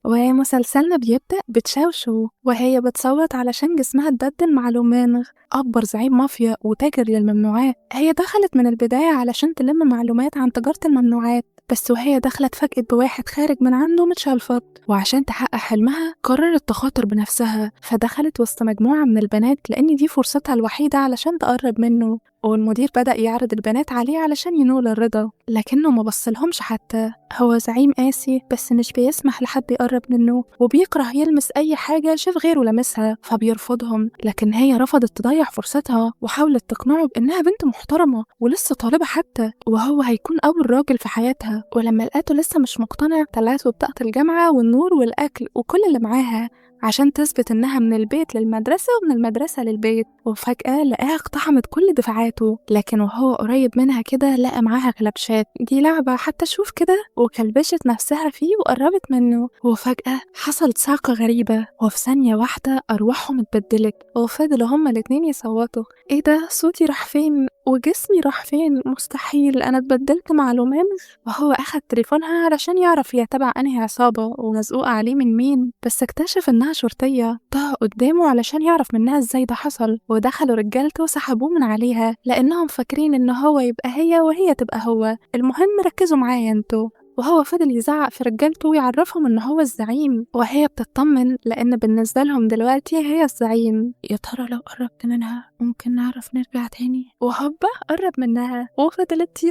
ومسلسلنا بيبدأ بتشاوشو وهي بتصوت علشان جسمها اتبدل مع لومانغ، أكبر زعيم مافيا وتاجر للممنوعات. هي دخلت من البداية علشان تلم معلومات عن تجارة الممنوعات، بس وهي داخلة اتفاجئت بواحد خارج من عنده متشلفط، وعشان تحقق حلمها قررت تخاطر بنفسها، فدخلت وسط مجموعة من البنات لأن دي فرصتها الوحيدة علشان تقرب منه. والمدير بدأ يعرض البنات عليه علشان ينول الرضا، لكنه ما بصلهمش حتى. هو زعيم قاسي بس مش بيسمح لحد يقرب منه، وبيكره يلمس أي حاجة شاف غيره لمسها، فبيرفضهم. لكن هي رفضت تضيع فرصتها وحاولت تقنعه بإنها بنت محترمة ولسه طالبة حتى، وهو هيكون أول راجل في حياتها. ولما لقاته لسه مش مقتنع طلعته بطاقة الجامعة والنور والأكل وكل اللي معاها عشان تثبت إنها من البيت للمدرسة ومن المدرسة للبيت. وفجأة لقاها اقتحمت كل دفاعاته، لكن وهو قريب منها كده لقى معاها كلبشات، دي لعبة حتى شوف كده، وكلبشت نفسها فيه وقربت منه. وفجأة حصلت صعقة غريبة، وفي ثانية واحدة أرواحهم اتبدلت، وفضلوا هما الاتنين يصوتوا. ايه ده؟ صوتي راح فين؟ وجسمي راح فين؟ مستحيل، أنا اتبدلت مع لومانغ. وهو أخد تليفونها علشان يعرف هي تبع أنهي عصابة ومزقوقة عليه من مين، بس اكتشف إنها شرطية. طه قدامه علشان يعرف منها ازاي ده حصل، ودخلوا رجالته وسحبوه من عليها لأنهم فاكرين إن هو يبقى هي وهي تبقى هو. المهم ركزوا معايا انتوا. وهو فضل يزعق في رجالته ويعرفهم إن هو الزعيم، وهي بتطمن لأن بالنسبة لهم دلوقتي هي الزعيم. يا ترى لو قربت منها ممكن نعرف نرجع تاني؟ وهوبا قرب منها وفضلت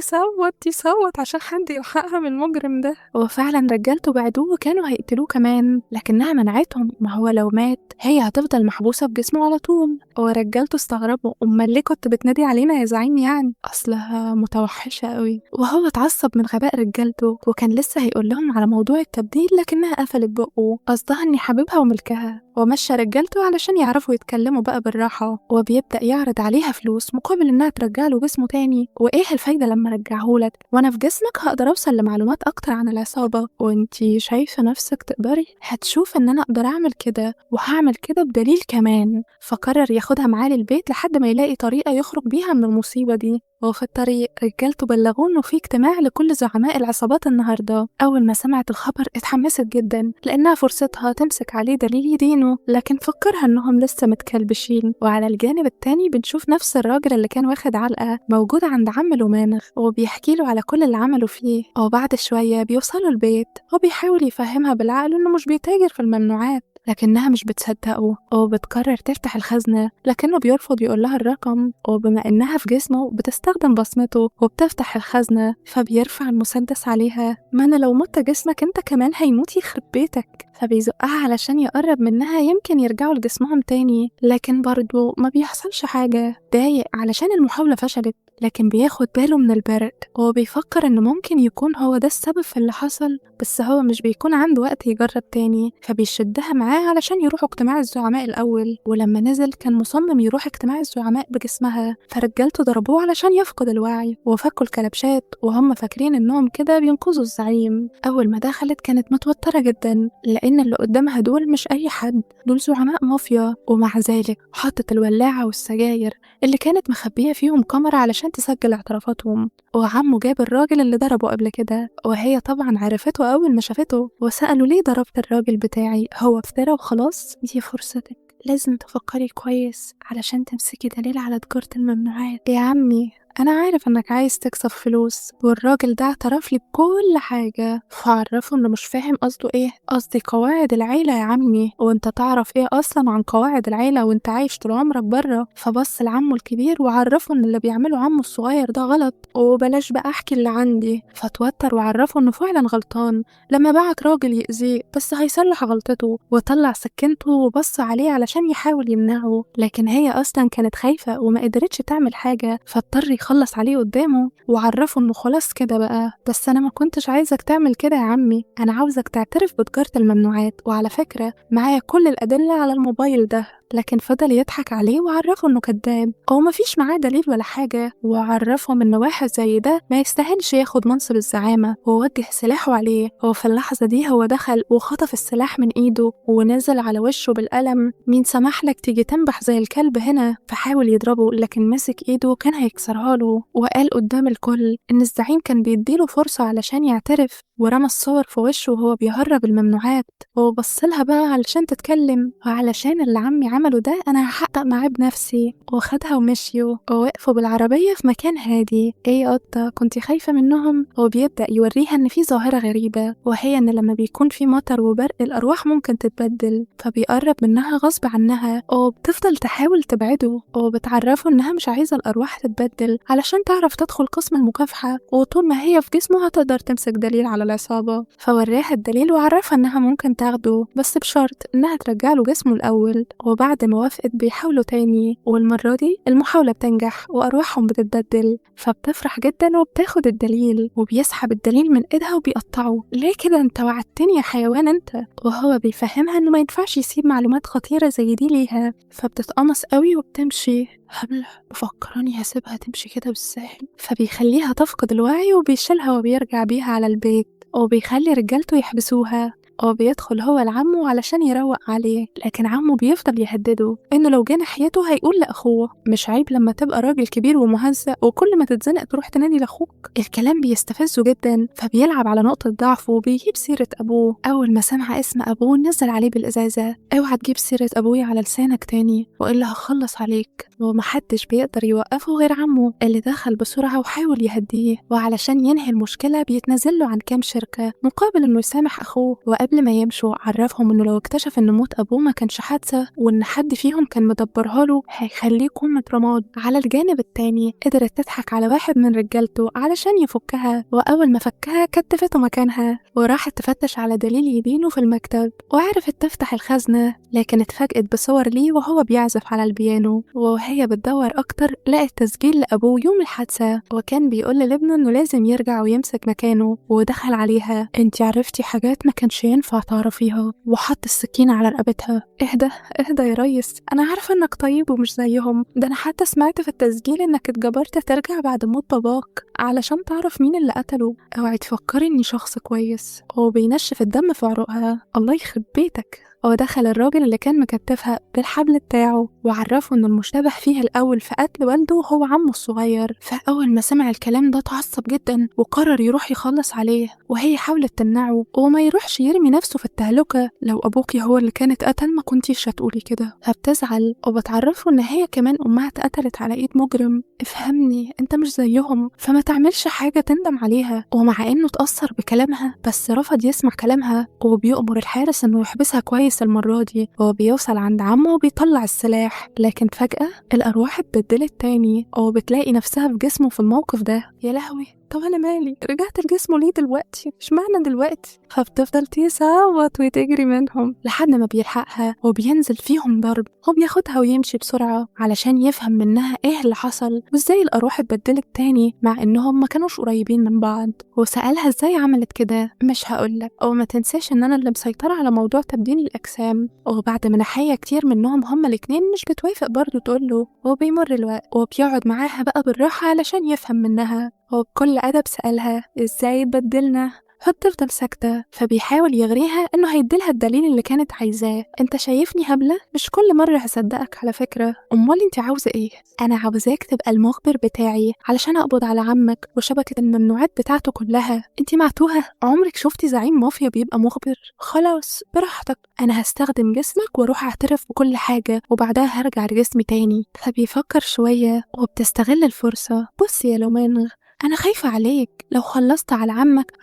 يصوت عشان حد يلحقها من المجرم ده. وفعلا رجالته بعدوه وكانوا هيقتلوه كمان، لكنها منعتهم. ما هو لو مات هي هتفضل محبوسة في جسمه على طول. ورجالته استغربوا، أمال ليه كنت بتنادي علينا يا زعيم؟ يعني أصلها متوحشة قوي. وهو اتعصب من غباء رجالته، وكان لسه هيقول لهم على موضوع التبديل لكنها قفلت بقه، قصدها اني حبيبها وملكها. ومشى رجالته علشان يعرفوا يتكلموا بقى بالراحة، وبيبدأ يعرض عليها فلوس مقابل انها ترجع له جسمه تاني. وايه الفايدة لما رجعهولك وانا في جسمك هقدر اوصل لمعلومات اكتر عن العصابة، وانتي شايفة نفسك تقدري؟ هتشوف ان انا اقدر اعمل كده، وهعمل كده بدليل كمان. فقرر ياخدها معاه للبيت لحد ما يلاقي طريقة يخرج بيها من المصيبة دي. وفي الطريق رجالته بلغوه انه في اجتماع لكل زعماء العصابات النهارده. اول ما سمعت الخبر اتحمست جدا لانها فرصتها تمسك عليه دليل يدينه، لكن فكرها انهم لسه متكلبشين. وعلى الجانب التاني بنشوف نفس الراجل اللي كان واخد علقه موجود عند عم لومانغ وبيحكي له على كل اللي عمله فيه. وبعد شويه بيوصلوا البيت وبيحاول يفهمها بالعقل انه مش بيتاجر في الممنوعات، لكنها مش بتصدقه وبتقرر تفتح الخزنة، لكنه بيرفض يقول لها الرقم. وبما إنها في جسمه بتستخدم بصمته وبتفتح الخزنة، فبيرفع المسدس عليها. ما أنا لو مت جسمك أنت كمان هيموت يخرب بيتك. فبيزقها علشان يقرب منها يمكن يرجعوا لجسمهم تاني، لكن برضو ما بيحصلش حاجة. ضايق علشان المحاولة فشلت، لكن بياخد باله من البرد وبيفكر إنه ممكن يكون هو ده السبب في اللي حصل، بس هو مش بيكون عنده وقت يجرب تاني. فبيشدها معاه علشان يروحوا اجتماع الزعماء الأول. ولما نزل كان مصمم يروح اجتماع الزعماء بجسمها، فرجالته ضربوه علشان يفقد الوعي وفكوا الكلبشات وهم فاكرين إنهم كده بينقذوا الزعيم. أول ما دخلت كانت متوترة جدا لأن اللي قدامها دول مش أي حد، دول زعماء مافيا. ومع ذلك حطت الولاعة والسجاير اللي كانت مخبية فيهم كاميرا علشان تسجل اعترافاتهم. وعمه جاب الراجل اللي ضربه قبل كده، وهي طبعا عرفته أول ما شافته، وسأله ليه ضربت الراجل بتاعي؟ هو افترى وخلاص. دي فرصتك، لازم تفكري كويس علشان تمسكي دليل على تجارة الممنوعات. يا عمي أنا عارف إنك عايز تكسب فلوس، والراجل ده اعترف لي بكل حاجة. فعرفه إنه مش فاهم قصده إيه. قصدي قواعد العيلة يا عمي، وإنت تعرف إيه أصلا عن قواعد العيلة وإنت عايش طول عمرك بره؟ فبص لعمه الكبير وعرفه إن اللي بيعمله عمه الصغير ده غلط، وبلاش بقى أحكي اللي عندي. فتوتر وعرفه إنه فعلا غلطان لما بعت راجل يأذيه، بس هيصلح غلطته. وطلع سكينته وبص عليه علشان يحاول يمنعه، لكن هي أصلا كانت خايفة وما قدرتش تعمل حاجة، فاضطر يخلص عليه قدامه وعرفه إنه خلاص كده بقى. بس أنا ما كنتش عايزك تعمل كده يا عمي، أنا عاوزك تعترف بتجارة الممنوعات، وعلى فكرة معايا كل الأدلة على الموبايل ده. لكن فضل يضحك عليه وعرفه إنه كداب أو مفيش معاه دليل ولا حاجة، وعرفهم إن واحد زي ده ما يستاهلش ياخد منصب الزعامة، ووجه سلاحه عليه. وفي اللحظة دي هو دخل وخطف السلاح من إيده ونزل على وشه بالقلم. مين سمح لك تيجي تنبح زي الكلب هنا؟ فحاول يضربه لكن مسك إيده وكان هيكسرها له، وقال قدام الكل إن الزعيم كان بيديله فرصة علشان يعترف، ورمى الصور في وشه وهو بيهرب الممنوعات وبصلها بقى علشان تتكلم، وعلشان اللي عمي عمله ده أنا هحقق معاه بنفسي. وخدها ومشيوا ووقفوا بالعربية في مكان هادي. إيه يا قطة كنتي خايفة منهم؟ وبيبدأ يوريها إن في ظاهرة غريبة، وهي إن لما بيكون في مطر وبرق الأرواح ممكن تتبدل، فبيقرب منها غصب عنها وبتفضل تحاول تبعده، وبتعرفه إنها مش عايزة الأرواح تتبدل علشان تعرف تدخل قسم المكافحة، وطول ما هي في جسمه هتقدر تمسك دليل على العصابة. فوراها الدليل وعرفها إنها ممكن تاخده بس بشرط إنها ترجع له جسمه الأول. وبعد ما وافقت بيحاولوا تاني، والمرة دي المحاولة بتنجح وأرواحهم بتتبدل، فبتفرح جدا وبتاخد الدليل وبيسحب الدليل من إيدها وبيقطعه. ليه كده؟ انت وعدتني يا حيوان انت. وهو بيفهمها إنه ما ينفعش يسيب معلومات خطيرة زي دي ليها، فبتتقمص قوي وبتمشي. هبل مفكراني هسيبها تمشي كده بالساهل؟ فبيخليها تفقد الوعي وبيشيلها وبيرجع بيها على البيت، وبيخلي رجالته يحبسوها، وبيدخل هو لعمه علشان يروق عليه. لكن عمه بيفضل يهدده إنه لو جه ناحيته هيقول لأخوه مش عيب لما تبقى راجل كبير ومهزأ وكل ما تتزنق تروح تنادي لأخوك. الكلام بيستفزه جدا، فبيلعب على نقطة ضعفه وبيجيب سيرة أبوه. أول ما سمع اسم أبوه نزل عليه بالإزازة: اوعى تجيب سيرة أبوي على لسانك تاني وإلا هخلص عليك. ومحدش بيقدر يوقفه غير عمه اللي دخل بسرعة وحاول يهديه، وعلشان ينهي المشكلة بيتنزله عن كام شركة مقابل إنه يسامح أخوه. وقبل ما يمشوا عرفهم إنه لو اكتشف إن موت أبوه ما كانش حادثة وإن حد فيهم كان مدبرها له هيخليه كومة رماد. على الجانب التاني قدرت تضحك على واحد من رجالته علشان يفكها، وأول ما فكها كتفته مكانها وراحت تفتش على دليل يدينه في المكتب، وعرفت تفتح الخزنة لكن اتفاجئت بصور ليه وهو بيعزف على البيانو. وهي بتدور أكتر لقت تسجيل لأبوه يوم الحادثة، وكان بيقول لابنه إنه لازم يرجع ويمسك مكانه. ودخل عليها: انتي عرفتي حاجات ما كانش ينفع تعرفيها، وحط السكينة على رقبتها. اهدى يا ريس، أنا عارفة إنك طيب ومش زيهم، ده أنا حتى سمعت في التسجيل إنك اتجبرت ترجع بعد موت باباك علشان تعرف مين اللي قتله. اوعي تفكري إني شخص كويس. وبينشف الدم في عروقها. الله يخرب بيتك. ودخل الراجل اللي كان مكتفها بالحبل بتاعه وعرفه إنه المشتبه فيه الأول في قتل والده هو عمه الصغير. فأول ما سمع الكلام ده اتعصب جدا وقرر يروح يخلص عليه، وهي حاولت تمنعه وما يروحش يرمي نفسه في التهلكة. لو أبوكي هو اللي كان اتقتل ما كنتيش هتقولي كده. فبتزعل وبتعرفه إن هي كمان أمها اتقتلت على إيد مجرم. افهمني، انت مش زيهم، فما تعملش حاجة تندم عليها. ومع إنه اتأثر بكلامها بس رفض يسمع كلامها، وبيأمر الحارس إنه يحبسها كويس المرة دي. وبيوصل عند عمه وبيطلع السلاح، لكن فجأة الأرواح اتبدلت تاني وبتلاقي نفسها في جسمه في الموقف ده. يا لهوي، طب أنا مالي؟ رجعت لجسمه ليه دلوقتي؟ مش معنى دلوقتي؟ فبتفضل تصوت وتجري منهم لحد ما بيلحقها وبينزل فيهم ضرب، وبياخدها ويمشي بسرعة علشان يفهم منها ايه اللي حصل وازاي الأرواح اتبدلت تاني مع انهم ما كانوش قريبين من بعض. وسألها ازاي عملت كده. مش هقولك، وما تنساش ان انا اللي مسيطرة على موضوع تبديل الأجسام. وبعد ما نحية كتير منهم هما الاتنين مش بتوافق برضه تقوله، وبيمر الوقت وبيقعد معاها بقى بالراحة علشان يفهم منها. وبكل أدب سألها ازاي اتبدلنا، فبتفضل ساكتة. فبيحاول يغريها انه هيديلها الدليل اللي كانت عايزاه. انت شايفني هبلة؟ مش كل مرة هصدقك على فكرة. امال انت عاوزة ايه؟ انا عاوزاك تبقى المخبر بتاعي علشان اقبض على عمك وشبكة الممنوعات بتاعته كلها. انت معتوهة؟ عمرك شفتي زعيم مافيا بيبقى مخبر؟ خلاص براحتك، انا هستخدم جسمك واروح اعترف بكل حاجة وبعدها هرجع لجسمي تاني. فبيفكر شوية وبتستغل الفرصة. بصي يا لومانغ، أنا خايفة عليك، لو خلصت على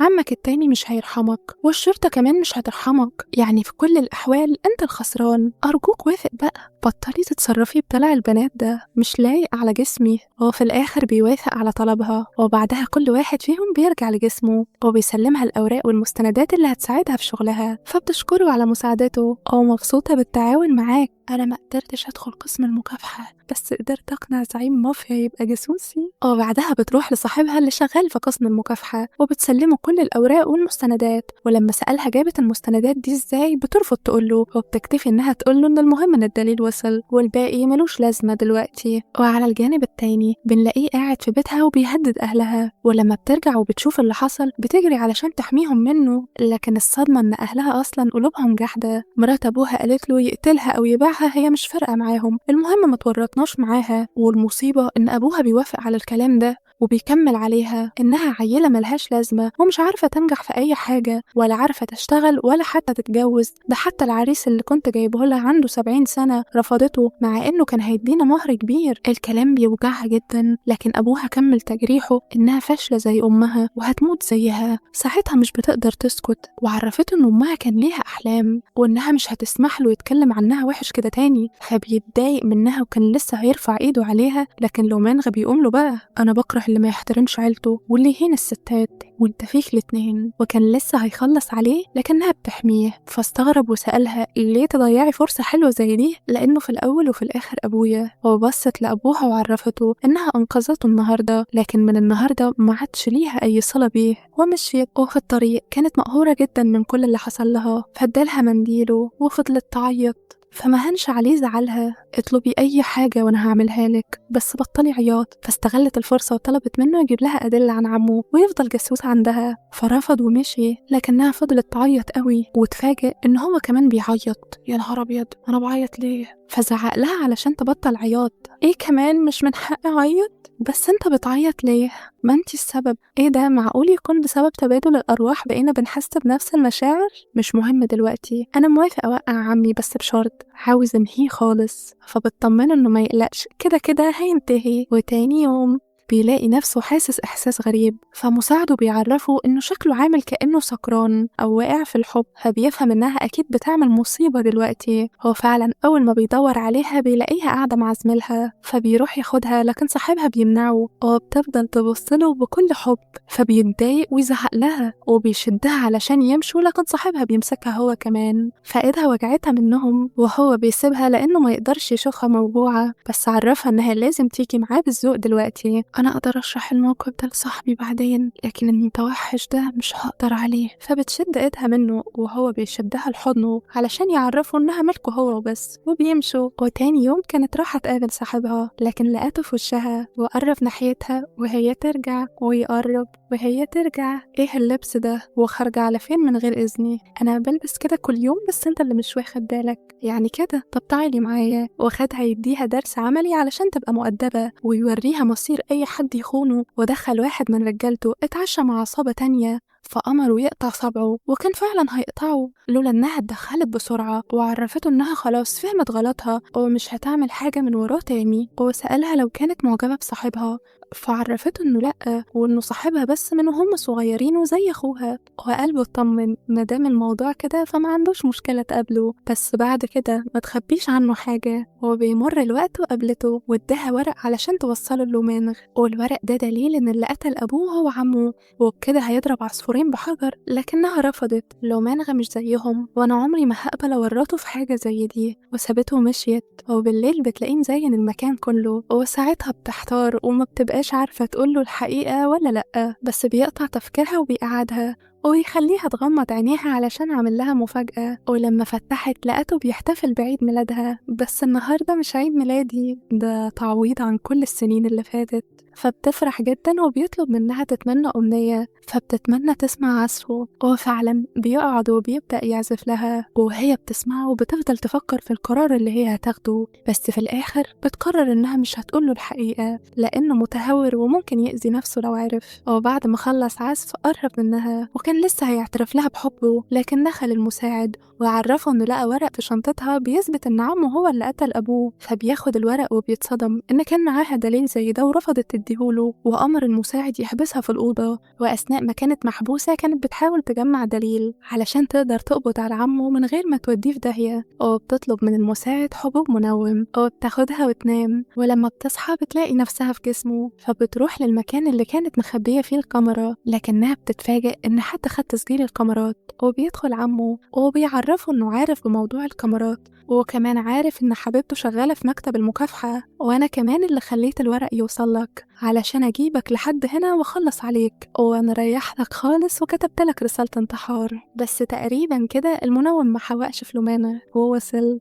عمك التاني مش هيرحمك والشرطة كمان مش هترحمك، يعني في كل الأحوال أنت الخسران. أرجوك وافق بقى، بطلي تتصرفي بطلع البنات ده، مش لايق على جسمي. وفي الآخر بيوافق على طلبها، وبعدها كل واحد فيهم بيرجع لجسمه وبيسلمها الأوراق والمستندات اللي هتساعدها في شغلها. فبتشكره على مساعدته ومبسوطة بالتعاون معاك. أنا ما قدرتش أدخل قسم المكافحة، بس قدرت أقنع زعيم مافيا يبقى جاسوسي. وبعدها بتروح لصاحبها اللي شغال في قسم المكافحة وبتسلمه كل الأوراق والمستندات، ولما سألها جابت المستندات دي إزاي بترفض تقوله، وبتكتفي إنها تقوله إن المهم إن الدليل وصل والباقي ملوش لازمة دلوقتي. وعلى الجانب التاني بنلاقيه قاعد في بيتها وبيهدد أهلها، ولما بترجع وبتشوف اللي حصل بتجري علشان تحميهم منه، لكن الصدمة إن أهلها أصلا قلوبهم جحدة. مرات أبوها قالت له يقتلها أو يبيعها هي مش فارقة معاهم، المهم ما تورطناش معاها. والمصيبة إن أبوها بيوافق على الكلام ده وبيكمل عليها إنها عيلة ملهاش لازمة ومش عارفة تنجح في أي حاجة ولا عارفة تشتغل ولا حتى تتجوز. ده حتى العريس اللي كنت جايبه لها عنده 70 سنة رفضته مع إنه كان هيدينا مهر كبير. الكلام بيوجعها جدا، لكن أبوها كمل تجريحه إنها فاشلة زي أمها وهتموت زيها. ساعتها مش بتقدر تسكت وعرفته إن أمها كان ليها أحلام وإنها مش هتسمح له يتكلم عنها وحش كده تاني، فبيتضايق منها وكان لسه هيرفع إيده عليها، لكن لومانغ بيقوم له بقى أنا بكره اللي ما يحترمش عيلته واللي يهين الستات وانت فيك الاتنين. وكان لسه هيخلص عليه لكنها بتحميه، فاستغرب وسألها ليه تضيعي فرصة حلوة زي دي، لأنه في الأول وفي الآخر أبويا. وبصت لأبوها وعرفته إنها أنقذته النهاردة، لكن من النهاردة ما عادش ليها أي صلة بيه. ومشيت وفي الطريق كانت مقهورة جدا من كل اللي حصل لها، فادالها منديله وفضلت تعيط، فما هنش عليه زعلها. اطلبي أي حاجة وأنا هعملها لك بس بطلي عياط. فاستغلت الفرصة وطلبت منه يجيب لها أدلة عن عمه ويفضل جاسوس عندها، فرفض ومشي، لكنها فضلت تعيط قوي وتفاجئ إن هو كمان بيعيط. يا نهار أبيض أنا بعيط ليه؟ فزعق لها علشان تبطل عياط. إيه كمان مش من حقي أعيط؟ بس أنت بتعيط ليه؟ ما أنتي السبب. إيه ده معقول يكون بسبب تبادل الأرواح بقينا بنحس بنفس المشاعر؟ مش مهم دلوقتي، أنا موافق أوقع عمي بس بشرط عاوز انهيه خالص. فبتطمنه إنه ما يقلقش كده كده هينتهي. وتاني يوم بيلاقي نفسه حاسس إحساس غريب، فمساعده بيعرفه إنه شكله عامل كأنه سكران أو واقع في الحب، فبيفهم إنها أكيد بتعمل مصيبة دلوقتي. هو فعلا أول ما بيدور عليها بيلاقيها قاعدة مع زميلها، فبيروح ياخدها لكن صاحبها بيمنعه وبتفضل تبصله بكل حب، فبيتضايق ويزعق لها وبيشدها علشان يمشوا، لكن صاحبها بيمسكها هو كمان، فإيدها وجعتها منهم وهو بيسيبها لأنه ما يقدرش يشوفها موجوعة، بس عرفها إنها لازم تيجي معاه بالذوق دلوقتي. أنا أقدر أشرح الموقف ده لصاحبي بعدين، لكن المتوحش ده مش هقدر عليه. فبتشد إيدها منه وهو بيشدها لحضنه علشان يعرفوا إنها ملكه هو وبس، وبيمشوا. وتاني يوم كانت راحة تقابل صاحبها لكن لقته في وشها وقرب ناحيتها وهي ترجع ويقرب وهي ترجع. إيه اللبس ده وخارجة على فين من غير إذني؟ أنا بلبس كده كل يوم بس أنت اللي مش واخد بالك يعني كده. طب تعالي معايا. وخدها يديها درس عملي علشان تبقى مؤدبة ويوريها مصير أي حد يخونه. ودخل واحد من رجالته اتعشى مع عصابة تانية فأمره يقطع صبعه، وكان فعلا هيقطعه لولا إنها اتدخلت بسرعة وعرفته إنها خلاص فهمت غلطها ومش هتعمل حاجة من وراه تاني. وسألها لو كانت معجبة بصاحبها، فعرفته إنه لأ وإنه صاحبها بس من وهم صغيرين وزي أخوها. وقلبه اطمن مادام الموضوع كده فما عندوش مشكلة تقابله، بس بعد كده ما تخبيش عنه حاجة. وبيمر الوقت وقابلته واداها ورق علشان توصله لومانغ، والورق ده دليل إن اللي قتل أبوه هو عمه، وبكده هيضرب عصفورين بحجر. لكنها رفضت، لومانغ مش زيهم وأنا عمري ما هقبل أورطه في حاجة زي دي، وسابته ومشيت. وبالليل بتلاقيه مزين المكان كله، وساعتها بتحتار وما بتبقاش عارفة تقوله الحقيقة ولا لأ، بس بيقطع تفكيرها وبيقعدها ويخليها تغمض عينيها علشان عمل لها مفاجأة. ولما فتحت لقته بيحتفل بعيد ميلادها، بس النهاردة مش عيد ميلادي، ده تعويض عن كل السنين اللي فاتت. فبتفرح جدا وبيطلب منها تتمنى أمنية، فبتتمنى تسمع عزفه. وفعلا بيقعد وبيبدأ يعزف لها وهي بتسمعه وبتفضل تفكر في القرار اللي هي هتاخده، بس في الآخر بتقرر إنها مش هتقوله الحقيقة لأنه متهور وممكن يأذي نفسه لو عرف. وبعد ما خلص عزف قرب منها وكان لسه هيعترف لها بحبه، لكن دخل المساعد وعرفه إنه لقى ورق في شنطتها بيثبت إن عمه هو اللي قتل أبوه. فبياخد الورق وبيتصدم إن كان معاها دليل زي ده ورفضت تديهوله، وأمر المساعد يحبسها في الأوضة. وأثناء أثناء ما كانت محبوسة كانت بتحاول تجمع دليل علشان تقدر تقبض على عمه من غير ما توديه في داهية، وبتطلب من المساعد حبوب منوم وبتاخدها وتنام، ولما بتصحى بتلاقي نفسها في جسمه، فبتروح للمكان اللي كانت مخبية فيه الكاميرا، لكنها بتتفاجئ إن حد خد تسجيل الكاميرات، وبيدخل عمه وبيعرفه إنه عارف بموضوع الكاميرات، وكمان عارف إن حبيبته شغالة في مكتب المكافحة، وأنا كمان اللي خليت الورق يوصلك علشان أجيبك لحد هنا وأخلص عليك، وأنا ريحتك خالص وكتبتلك رسالة انتحار. بس تقريبا كده المنوم محوقش في لومانا ووصل،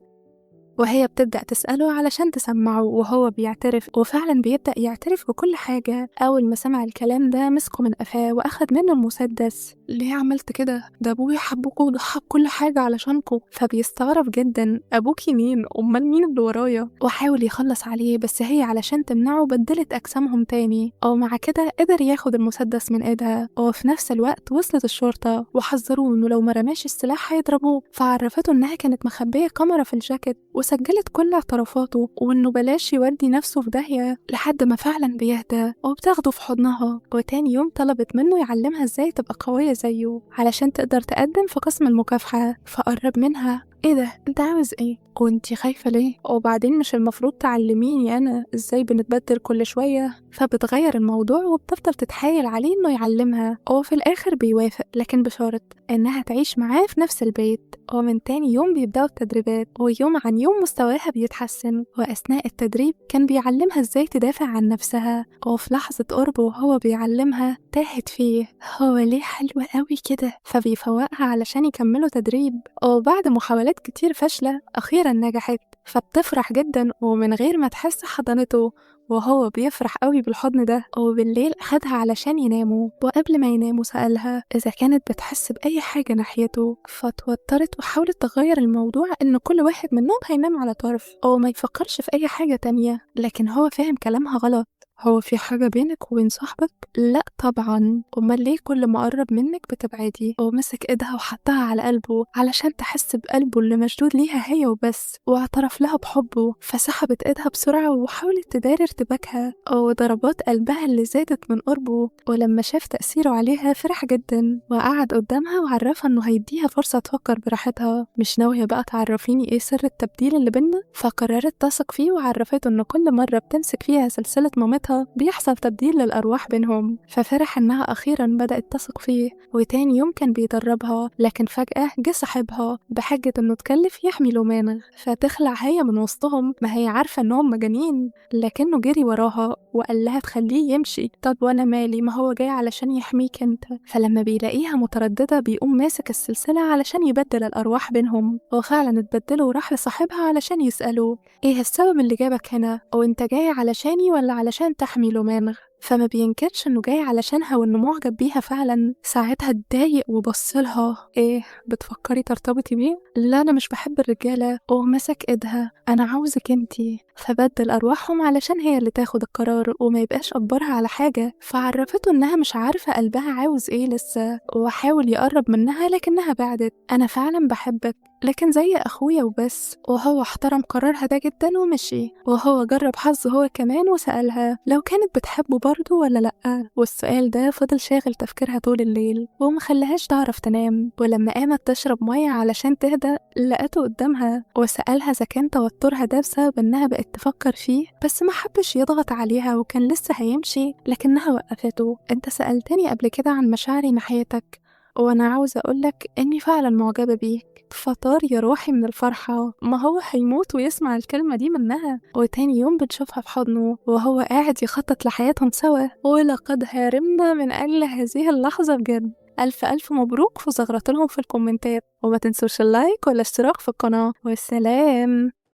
وهي بتبدأ تسأله علشان تسمعه، وهو بيعترف، وفعلا بيبدأ يعترف بكل حاجة. أول ما سمع الكلام ده مسكه من قفاه وأخد منه المسدس. ليه عملت كده؟ ده أبوي حبكوا وضحى بكل حاجة علشانكوا. فبيستغرب جدا، أبوكي مين؟ أمال مين اللي ورايا؟ وحاول يخلص عليه، بس هي علشان تمنعه بدلت أجسامهم تاني، ومع كده قدر ياخد المسدس من إيدها. وفي نفس الوقت وصلت الشرطة وحذروه إنه لو ما رماش السلاح هيضربوه، فعرفته إنها كانت مخبية كاميرا في الجاكيت وسجلت كل اعترافاته، وإنه بلاش يودي نفسه في داهية، لحد ما فعلا بيهدى وبتاخده في حضنها. وتاني يوم طلبت منه يعلمها ازاي تبقى قوية زيه علشان تقدر تقدم في قسم المكافحة، فقرب منها. ايه ده؟ انت عاوز ايه؟ وانتي خايفة ليه؟ وبعدين مش المفروض تعلميني انا ازاي بنتبدل كل شوية؟ فبتغير الموضوع وبتفضل تتحايل عليه انه يعلمها، وفي الاخر بيوافق، لكن بشرط انها تعيش معاه في نفس البيت. ومن تاني يوم بيبدأوا التدريبات، ويوم عن يوم مستواها بيتحسن، وأثناء التدريب كان بيعلمها ازاي تدافع عن نفسها. وفي لحظة قربه وهو بيعلمها تاهت فيه، هو ليه حلوة قوي كده؟ فبيفوقها علشان يكملوا تدريب، وبعد محاولات كتير فاشلة أخيرا نجحت، فبتفرح جدا ومن غير ما تحس حضنته، وهو بيفرح قوي بالحضن ده. وبالليل أخدها علشان يناموا، وقبل ما يناموا سألها إذا كانت بتحس بأي حاجة ناحيته، فتوترت وحاولت تغير الموضوع إن كل واحد منهم هينام على طرف وما يفكرش في أي حاجة تانية، لكن هو فاهم كلامها غلط. هو في حاجة بينك وبين صاحبك؟ لا طبعا، امال ليه كل ما قرب منك بتبعدي؟ ومسك ايدها وحطها على قلبه علشان تحس بقلبه اللي مشدود ليها هي وبس، واعترف لها بحبه. فسحبت ايدها بسرعة وحاولت تداري ارتباكها وضربات قلبها اللي زادت من قربه، ولما شاف تأثيره عليها فرح جدا وقعد قدامها وعرفها انه هيديها فرصة تفكر براحتها. مش ناوية بقى تعرفيني ايه سر التبديل اللي بينا؟ فقررت تثق فيه وعرفته ان كل مرة بتمسك فيها سلسلة مامتها بيحصل تبديل للأرواح بينهم، ففرح إنها أخيرا بدأت تثق فيه. وتاني يوم كان بيدربها، لكن فجأة جه صاحبها بحجة إنه تكلف يحمي لومانا، فتخلع هي من وسطهم، ما هي عارفة إنهم مجانين، لكنه جري وراها وقال لها تخليه يمشي. طب وأنا مالي؟ ما هو جاي علشان يحميك أنت. فلما بيلاقيها مترددة بيقوم ماسك السلسلة علشان يبدل الأرواح بينهم، وفعلا اتبدلوا وراح لصاحبها علشان يسأله ايه السبب اللي جابك هنا، وانت جاي علشاني ولا علشان تحمي لومانغ؟ فما بينكرش انه جاي علشانها وانه معجب بيها فعلا. ساعتها اتضايق وبصلها، ايه بتفكري ترتبطي بيه؟ لا انا مش بحب الرجاله. ومسك ايدها، انا عاوزك انتي. فبدل ارواحهم علشان هي اللي تاخد القرار وما يبقاش اجبرها على حاجه. فعرفته انها مش عارفه قلبها عاوز ايه لسه، وحاول يقرب منها لكنها بعدت. انا فعلا بحبك لكن زي أخويا وبس. وهو احترم قرارها ده جدا ومشي، وهو جرب حظه هو كمان وسألها لو كانت بتحبه برضه ولا لأ، والسؤال ده فضل شاغل تفكيرها طول الليل ومخليهاش تعرف تنام. ولما قامت تشرب مية علشان تهدى لقته قدامها، وسألها إذا كان توترها ده بسبب إنها بقت تفكر فيه، بس ما حبش يضغط عليها وكان لسه هيمشي، لكنها وقفته. انت سألتني قبل كده عن مشاعري ناحيتك، وانا عاوزة اقولك اني فعلا معجبة بيك. فطار يا روحي من الفرحة، ما هو هيموت ويسمع الكلمة دي منها. وتاني يوم بنشوفها في حضنه وهو قاعد يخطط لحياتهم سوا، ولقد هرمنا من أجل هذه اللحظة بجد. ألف ألف مبروك، وزغرت لهم في الكومنتات، وما تنسوش اللايك والاشتراك في القناة، والسلام.